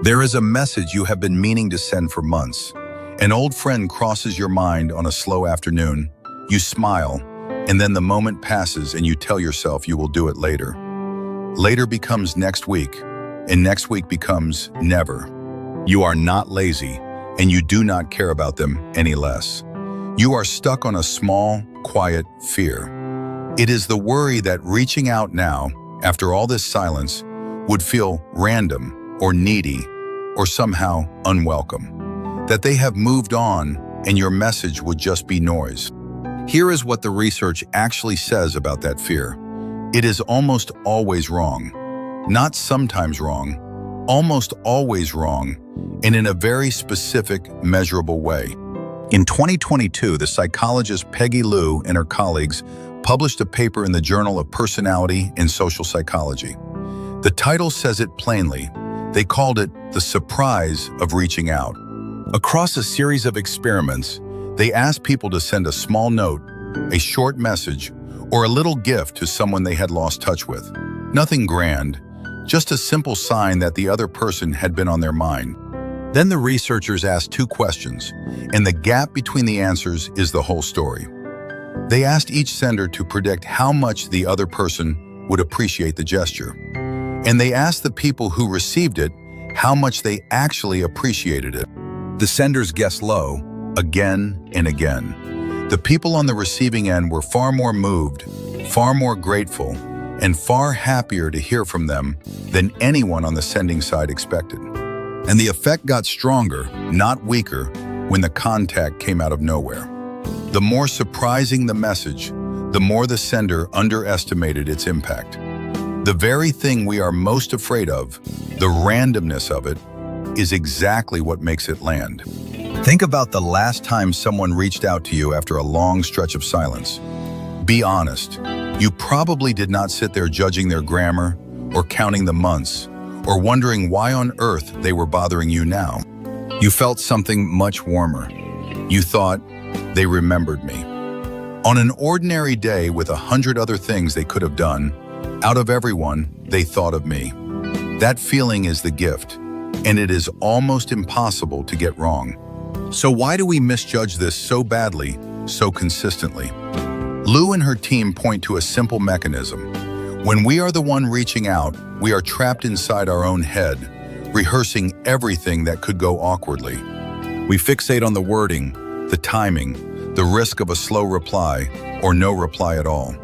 There is a message you have been meaning to send for months. An old friend crosses your mind on a slow afternoon. You smile, and then the moment passes and you tell yourself you will do it later. Later becomes next week, and next week becomes never. You are not lazy, and you do not care about them any less. You are stuck on a small, quiet fear. It is the worry that reaching out now, after all this silence, would feel random or needy or somehow unwelcome. That they have moved on and your message would just be noise. Here is what the research actually says about that fear. It is almost always wrong. Not sometimes wrong, almost always wrong, and in a very specific, measurable way. In 2022, the psychologist Peggy Liu and her colleagues published a paper in the Journal of Personality and Social Psychology. The title says it plainly. They called it the surprise of reaching out. Across a series of experiments, they asked people to send a small note, a short message, or a little gift to someone they had lost touch with. Nothing grand, just a simple sign that the other person had been on their mind. Then the researchers asked 2 questions, and the gap between the answers is the whole story. They asked each sender to predict how much the other person would appreciate the gesture. And they asked the people who received it how much they actually appreciated it. The senders guessed low, again and again. The people on the receiving end were far more moved, far more grateful, and far happier to hear from them than anyone on the sending side expected. And the effect got stronger, not weaker, when the contact came out of nowhere. The more surprising the message, the more the sender underestimated its impact. The very thing we are most afraid of, the randomness of it, is exactly what makes it land. Think about the last time someone reached out to you after a long stretch of silence. Be honest. You probably did not sit there judging their grammar or counting the months or wondering why on earth they were bothering you now. You felt something much warmer. You thought, they remembered me. On an ordinary day with 100 other things they could have done, out of everyone, they thought of me. That feeling is the gift, and it is almost impossible to get wrong. So why do we misjudge this so badly, so consistently? Liu and her team point to a simple mechanism. When we are the one reaching out, we are trapped inside our own head, rehearsing everything that could go awkwardly. We fixate on the wording, the timing, the risk of a slow reply, or no reply at all.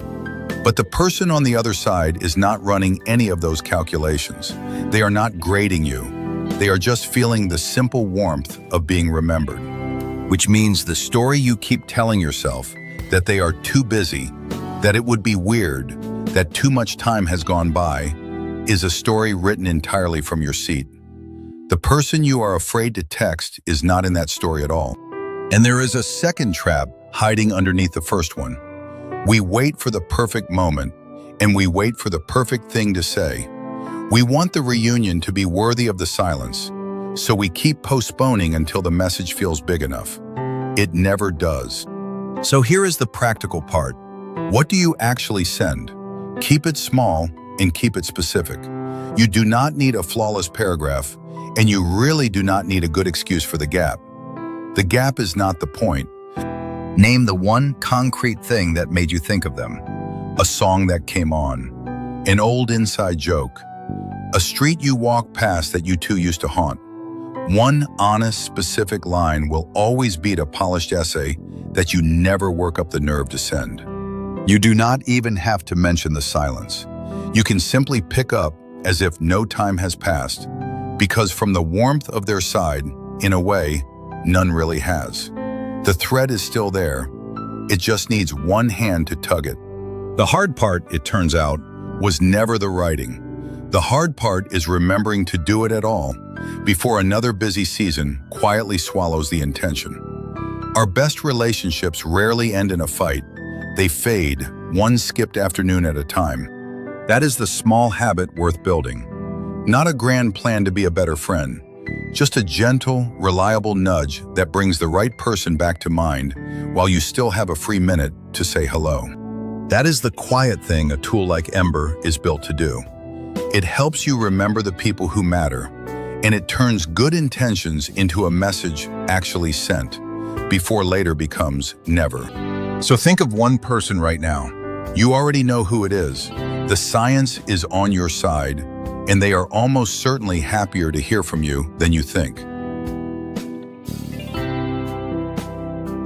But the person on the other side is not running any of those calculations. They are not grading you. They are just feeling the simple warmth of being remembered. Which means the story you keep telling yourself, that they are too busy, that it would be weird, that too much time has gone by, is a story written entirely from your seat. The person you are afraid to text is not in that story at all. And there is a second trap hiding underneath the first one. We wait for the perfect moment, and we wait for the perfect thing to say. We want the reunion to be worthy of the silence, so we keep postponing until the message feels big enough. It never does. So here is the practical part. What do you actually send? Keep it small and keep it specific. You do not need a flawless paragraph, and you really do not need a good excuse for the gap. The gap is not the point. Name the one concrete thing that made you think of them. A song that came on. An old inside joke. A street you walked past that you two used to haunt. One honest, specific line will always beat a polished essay that you never work up the nerve to send. You do not even have to mention the silence. You can simply pick up as if no time has passed, because from the warmth of their side, in a way, none really has. The thread is still there. It just needs one hand to tug it. The hard part, it turns out, was never the writing. The hard part is remembering to do it at all before another busy season quietly swallows the intention. Our best relationships rarely end in a fight. They fade, one skipped afternoon at a time. That is the small habit worth building. Not a grand plan to be a better friend. Just a gentle, reliable nudge that brings the right person back to mind while you still have a free minute to say hello. That is the quiet thing a tool like Ember is built to do. It helps you remember the people who matter, And it turns good intentions into a message actually sent, before later becomes never. So think of one person right now. You already know who it is. The science is on your side, and they are almost certainly happier to hear from you than you think.